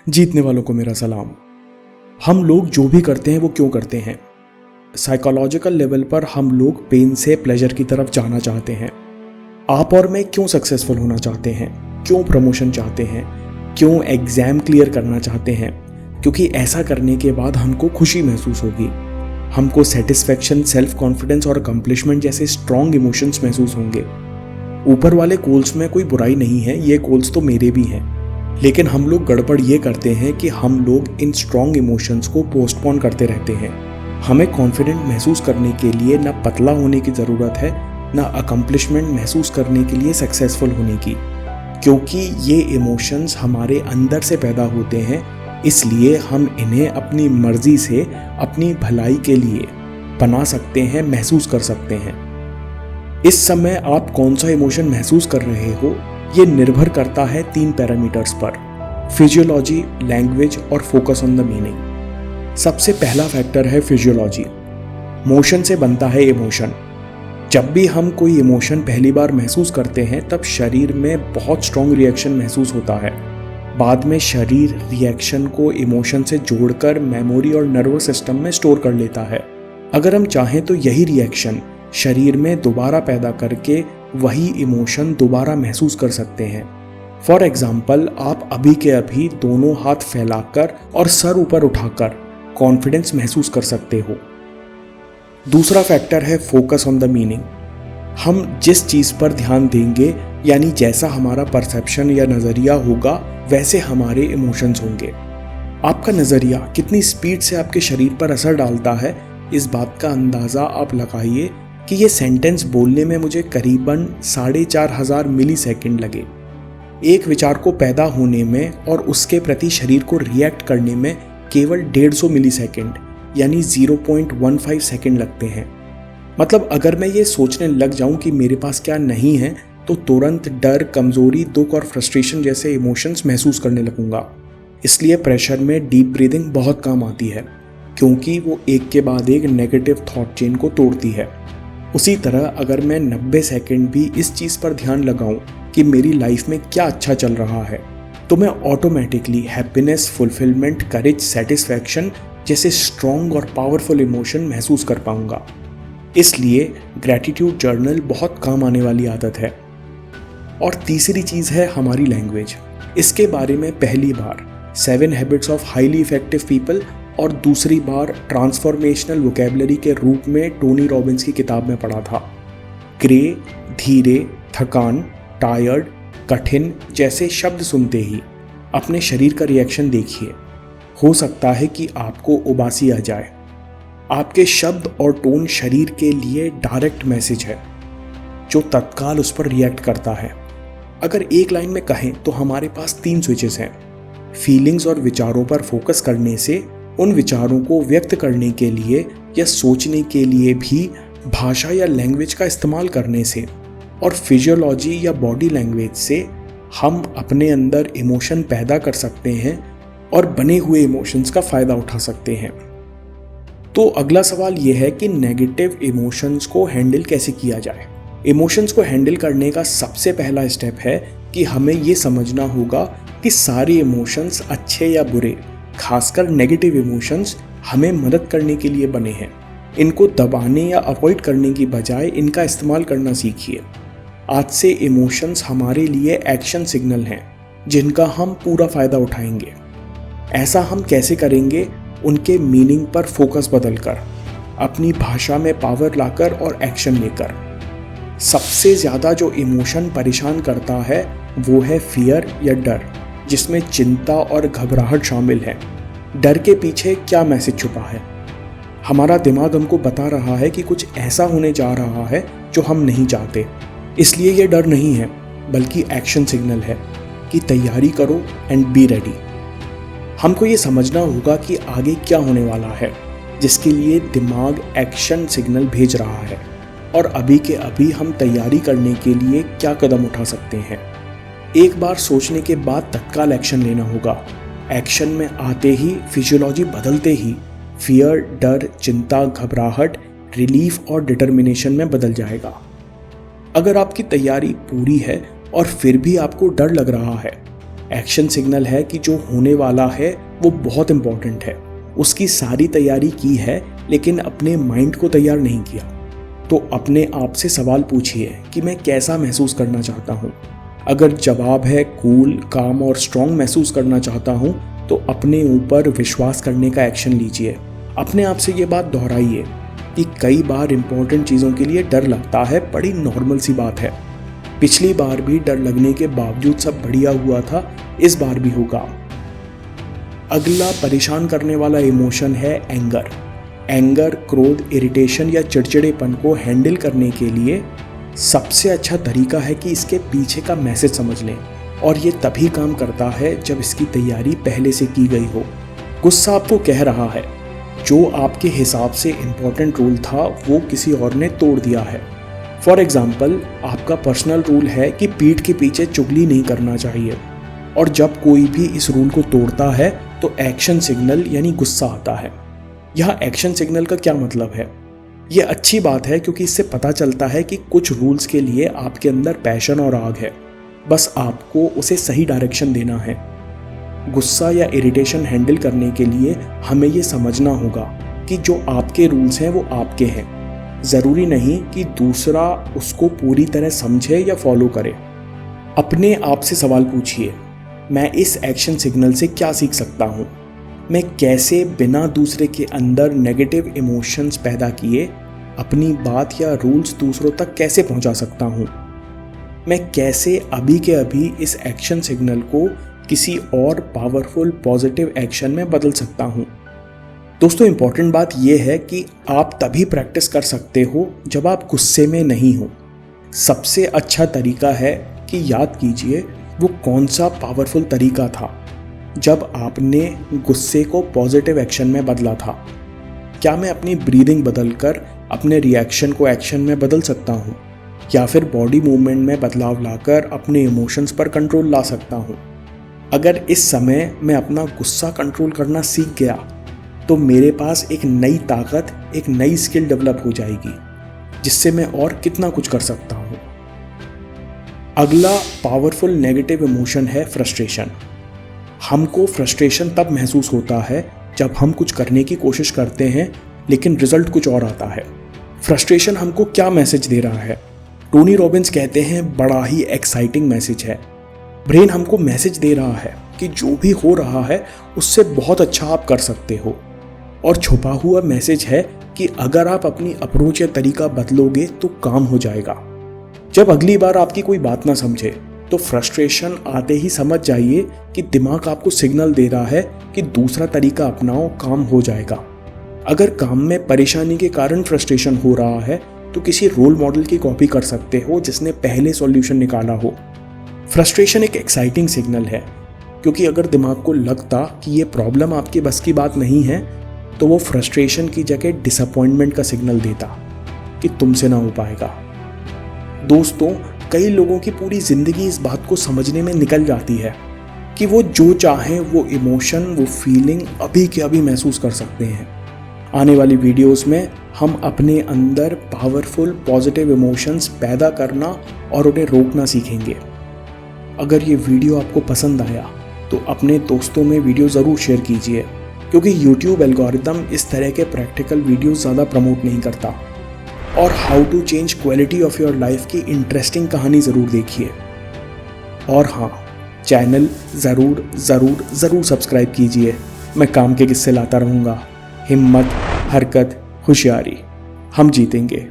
जीतने वालों को मेरा सलाम। हम लोग जो भी करते हैं वो क्यों करते हैं? साइकोलॉजिकल लेवल पर हम लोग पेन से प्लेजर की तरफ जाना चाहते हैं। आप और मैं क्यों सक्सेसफुल होना चाहते हैं? क्यों प्रमोशन चाहते हैं? क्यों एग्जाम क्लियर करना चाहते हैं? क्योंकि ऐसा करने के बाद हमको खुशी महसूस होगी, हमको सेटिस्फैक्शन, सेल्फ कॉन्फिडेंस और अकम्पलिशमेंट जैसे स्ट्रॉन्ग इमोशंस महसूस होंगे। ऊपर वाले गोल्स में कोई बुराई नहीं है, ये गोल्स तो मेरे भी हैं। लेकिन हम लोग गड़बड़ ये करते हैं कि हम लोग इन स्ट्रॉन्ग इमोशंस को पोस्टपोन करते रहते हैं। हमें कॉन्फिडेंट महसूस करने के लिए ना पतला होने की ज़रूरत है, ना अकम्पलिशमेंट महसूस करने के लिए सक्सेसफुल होने की, क्योंकि ये इमोशंस हमारे अंदर से पैदा होते हैं। इसलिए हम इन्हें अपनी मर्जी से अपनी भलाई के लिए बना सकते हैं, महसूस कर सकते हैं। इस समय आप कौन सा इमोशन महसूस कर रहे हो, ये निर्भर करता है 3 पैरामीटर्स पर: फिजियोलॉजी, लैंग्वेज और फोकस ऑन द मीनिंग। सबसे पहला फैक्टर है फिजियोलॉजी। मोशन से बनता है इमोशन। जब भी हम कोई इमोशन पहली बार महसूस करते हैं तब शरीर में बहुत स्ट्रॉन्ग रिएक्शन महसूस होता है। बाद में शरीर रिएक्शन को इमोशन से जोड़कर मेमोरी और नर्वस सिस्टम में स्टोर कर लेता है। अगर हम चाहें तो यही रिएक्शन शरीर में दोबारा पैदा करके वही इमोशन दोबारा महसूस कर सकते हैं। फॉर एग्जाम्पल, आप अभी के अभी दोनों हाथ फैलाकर और सर ऊपर उठाकर कॉन्फिडेंस महसूस कर सकते हो। दूसरा फैक्टर है फोकस ऑन द मीनिंग। हम जिस चीज़ पर ध्यान देंगे, यानी जैसा हमारा परसेप्शन या नज़रिया होगा, वैसे हमारे इमोशंस होंगे। आपका नज़रिया कितनी स्पीड से आपके शरीर पर असर डालता है, इस बात का अंदाज़ा आप लगाइए कि ये सेंटेंस बोलने में मुझे करीबन 4500 मिली सेकेंड लगे। एक विचार को पैदा होने में और उसके प्रति शरीर को रिएक्ट करने में केवल 150 मिली सेकेंड यानी 0.15 सेकेंड लगते हैं। मतलब अगर मैं ये सोचने लग जाऊं कि मेरे पास क्या नहीं है, तो तुरंत डर, कमजोरी, दुख और फ्रस्ट्रेशन जैसे इमोशंस महसूस करने लगूंगा। इसलिए प्रेशर में डीप ब्रीदिंग बहुत काम आती है, क्योंकि वो एक के बाद एक नेगेटिव थॉट चेन को तोड़ती है। उसी तरह अगर मैं 90 सेकेंड भी इस चीज़ पर ध्यान लगाऊं कि मेरी लाइफ में क्या अच्छा चल रहा है, तो मैं ऑटोमेटिकली हैप्पीनेस, फुलफिलमेंट, करेज, सेटिस्फैक्शन जैसे स्ट्रॉन्ग और पावरफुल इमोशन महसूस कर पाऊंगा। इसलिए ग्रैटिट्यूड जर्नल बहुत काम आने वाली आदत है। और तीसरी चीज़ है हमारी लैंग्वेज। इसके बारे में पहली बार 7 habits of highly effective people और दूसरी बार ट्रांसफॉर्मेशनल वोकैबुलरी के रूप में टोनी रॉबिन्स की किताब में पढ़ा था। ग्रे, धीरे, थकान, टायर्ड, कठिन जैसे शब्द सुनते ही अपने शरीर का रिएक्शन देखिए। हो सकता है कि आपको उबासी आ जाए। आपके शब्द और टोन शरीर के लिए डायरेक्ट मैसेज है जो तत्काल उस पर रिएक्ट करता है। अगर एक लाइन में कहें तो हमारे पास 3 स्विचेस हैं। फीलिंग्स और विचारों पर फोकस करने से, उन विचारों को व्यक्त करने के लिए या सोचने के लिए भी भाषा या लैंग्वेज का इस्तेमाल करने से, और फिजियोलॉजी या बॉडी लैंग्वेज से हम अपने अंदर इमोशन पैदा कर सकते हैं और बने हुए इमोशंस का फ़ायदा उठा सकते हैं। तो अगला सवाल यह है कि नेगेटिव इमोशंस को हैंडल कैसे किया जाए। इमोशंस को हैंडल करने का सबसे पहला स्टेप है कि हमें ये समझना होगा कि सारे इमोशंस, अच्छे या बुरे, खासकर नेगेटिव इमोशंस, हमें मदद करने के लिए बने हैं। इनको दबाने या अवॉइड करने की बजाय इनका इस्तेमाल करना सीखिए। आज से इमोशंस हमारे लिए एक्शन सिग्नल हैं जिनका हम पूरा फ़ायदा उठाएंगे। ऐसा हम कैसे करेंगे? उनके मीनिंग पर फोकस बदलकर, अपनी भाषा में पावर लाकर और एक्शन लेकर। सबसे ज़्यादा जो इमोशन परेशान करता है वो है फियर या डर, जिसमें चिंता और घबराहट शामिल है। डर के पीछे क्या मैसेज छुपा है? हमारा दिमाग हमको बता रहा है कि कुछ ऐसा होने जा रहा है जो हम नहीं चाहते। इसलिए ये डर नहीं है, बल्कि एक्शन सिग्नल है कि तैयारी करो एंड बी रेडी। हमको ये समझना होगा कि आगे क्या होने वाला है, जिसके लिए दिमाग एक्शन सिग्नल भेज रहा है, और अभी के अभी हम तैयारी करने के लिए क्या कदम उठा सकते हैं। एक बार सोचने के बाद तत्काल एक्शन लेना होगा। एक्शन में आते ही, फिजियोलॉजी बदलते ही, फियर, डर, चिंता, घबराहट, रिलीफ और डिटर्मिनेशन में बदल जाएगा। अगर आपकी तैयारी पूरी है और फिर भी आपको डर लग रहा है, एक्शन सिग्नल है कि जो होने वाला है वो बहुत इंपॉर्टेंट है। उसकी सारी तैयारी की है लेकिन अपने माइंड को तैयार नहीं किया। तो अपने आप से सवाल पूछिए कि मैं कैसा महसूस करना चाहता हूँ। अगर जवाब है कूल, काम और स्ट्रॉन्ग महसूस करना चाहता हूँ तो अपने ऊपर विश्वास करने का एक्शन लीजिए। अपने आप से ये बात दोहराइए कि कई बार इंपॉर्टेंट चीज़ों के लिए डर लगता है, बड़ी नॉर्मल सी बात है। पिछली बार भी डर लगने के बावजूद सब बढ़िया हुआ था, इस बार भी होगा। अगला परेशान करने वाला इमोशन है एंगर। एंगर, क्रोध, इरिटेशन या चिड़चिड़ेपन को हैंडल करने के लिए सबसे अच्छा तरीका है कि इसके पीछे का मैसेज समझ लें, और ये तभी काम करता है जब इसकी तैयारी पहले से की गई हो। गुस्सा आपको कह रहा है जो आपके हिसाब से इम्पोर्टेंट रूल था वो किसी और ने तोड़ दिया है। फॉर एग्जाम्पल, आपका पर्सनल रूल है कि पीठ के पीछे चुगली नहीं करना चाहिए, और जब कोई भी इस रूल को तोड़ता है तो एक्शन सिग्नल यानी गुस्सा आता है। यह एक्शन सिग्नल का क्या मतलब है? यह अच्छी बात है क्योंकि इससे पता चलता है कि कुछ रूल्स के लिए आपके अंदर पैशन और आग है, बस आपको उसे सही डायरेक्शन देना है। गुस्सा या इरिटेशन हैंडल करने के लिए हमें ये समझना होगा कि जो आपके रूल्स हैं वो आपके हैं। ज़रूरी नहीं कि दूसरा उसको पूरी तरह समझे या फॉलो करे। अपने आप से सवाल पूछिए, मैं इस एक्शन सिग्नल से क्या सीख सकता हूँ? मैं कैसे बिना दूसरे के अंदर नेगेटिव इमोशंस पैदा किए अपनी बात या रूल्स दूसरों तक कैसे पहुँचा सकता हूँ? मैं कैसे अभी के अभी इस एक्शन सिग्नल को किसी और पावरफुल पॉजिटिव एक्शन में बदल सकता हूँ? दोस्तों, इंपॉर्टेंट बात यह है कि आप तभी प्रैक्टिस कर सकते हो जब आप गुस्से में नहीं हो। सबसे अच्छा तरीका है कि याद कीजिए वो कौन सा पावरफुल तरीका था जब आपने गुस्से को पॉजिटिव एक्शन में बदला था। क्या मैं अपनी ब्रीदिंग बदलकर अपने रिएक्शन को एक्शन में बदल सकता हूँ, या फिर बॉडी मूवमेंट में बदलाव लाकर अपने इमोशंस पर कंट्रोल ला सकता हूँ? अगर इस समय मैं अपना गुस्सा कंट्रोल करना सीख गया तो मेरे पास एक नई ताकत, एक नई स्किल डेवलप हो जाएगी जिससे मैं और कितना कुछ कर सकता हूँ। अगला पावरफुल नेगेटिव इमोशन है फ्रस्ट्रेशन। हमको फ्रस्ट्रेशन तब महसूस होता है जब हम कुछ करने की कोशिश करते हैं लेकिन रिजल्ट कुछ और आता है। फ्रस्ट्रेशन हमको क्या मैसेज दे रहा है? टोनी रॉबिन्स कहते हैं बड़ा ही एक्साइटिंग मैसेज है। ब्रेन हमको मैसेज दे रहा है कि जो भी हो रहा है उससे बहुत अच्छा आप कर सकते हो, और छुपा हुआ मैसेज है कि अगर आप अपनी अप्रोच या तरीका बदलोगे तो काम हो जाएगा। जब अगली बार आपकी कोई बात ना समझे तो फ्रस्ट्रेशन आते ही समझ जाइए कि दिमाग आपको सिग्नल दे रहा है कि दूसरा तरीका अपनाओ, काम हो जाएगा। अगर काम में परेशानी के कारण फ्रस्ट्रेशन हो रहा है तो किसी रोल मॉडल की कॉपी कर सकते हो जिसने पहले सॉल्यूशन निकाला हो। फ्रस्ट्रेशन एक एक्साइटिंग सिग्नल है, क्योंकि अगर दिमाग को लगता कि ये प्रॉब्लम आपके बस की बात नहीं है तो वो फ्रस्ट्रेशन की जगह डिसअपॉइंटमेंट का सिग्नल देता कि तुमसे ना हो पाएगा। दोस्तों, कई लोगों की पूरी ज़िंदगी इस बात को समझने में निकल जाती है कि वो जो चाहें वो इमोशन, वो फीलिंग अभी के अभी महसूस कर सकते हैं। आने वाली वीडियोस में हम अपने अंदर पावरफुल पॉजिटिव इमोशंस पैदा करना और उन्हें रोकना सीखेंगे। अगर ये वीडियो आपको पसंद आया तो अपने दोस्तों में वीडियो ज़रूर शेयर कीजिए, क्योंकि YouTube एल्गोरिदम इस तरह के प्रैक्टिकल वीडियो ज़्यादा प्रमोट नहीं करता। और how to change quality of your life की इंटरेस्टिंग कहानी ज़रूर देखिए। और हाँ, चैनल ज़रूर ज़रूर ज़रूर सब्सक्राइब कीजिए। मैं काम के किस्से लाता रहूँगा। हिम्मत, हरकत, होशियारी, हम जीतेंगे।